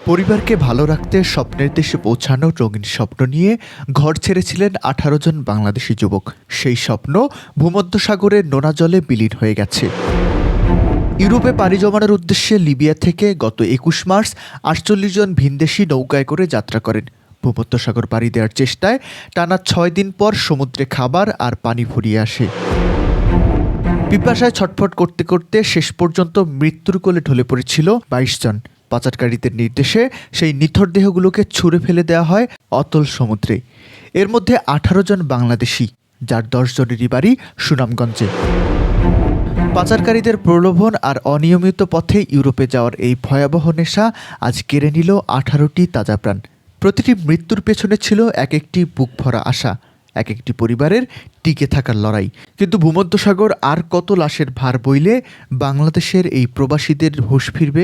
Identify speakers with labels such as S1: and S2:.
S1: পরিবারকে ভালো রাখতে স্বপ্নের দেশে পৌঁছানোর রঙিন স্বপ্ন নিয়ে ঘর ছেড়েছিলেন ১৮ জন বাংলাদেশি যুবক। সেই স্বপ্ন ভূমধ্যসাগরের নোনা জলে বিলীন হয়ে গেছে। ইউরোপে পাড়ি জমানোর উদ্দেশ্যে লিবিয়া থেকে গত ২১ মার্চ ৪৮ জন ভিনদেশি নৌকায় করে যাত্রা করেন। ভূমধ্যসাগর পাড়ি দেওয়ার চেষ্টায় টানা ৬ দিন পর সমুদ্রে খাবার আর পানি ফুরিয়ে আসে। পিপাসায় ছটফট করতে করতে শেষ পর্যন্ত মৃত্যুর কোলে ঢলে পড়েছিল ২২ জন। পাচারকারীদের নির্দেশে সেই নিথর দেহগুলোকে ছুঁড়ে ফেলে দেওয়া হয় অতল সমুদ্রে। এর মধ্যে ১৮ জন বাংলাদেশি, যার ১০ জনেরই বাড়ি সুনামগঞ্জে। পাচারকারীদের প্রলোভন আর অনিয়মিত পথে ইউরোপে যাওয়ার এই ভয়াবহ নেশা আজ কেড়ে নিল ১৮টি তাজা প্রাণ। প্রতিটি মৃত্যুর পেছনে ছিল এক একটি বুক ভরা আশা, এক একটি পরিবারের টিকে থাকার লড়াই। কিন্তু ভূমধ্যসাগর আর কত লাশের ভার বইলে বাংলাদেশের এই প্রবাসীদের হুঁশ ফিরবে?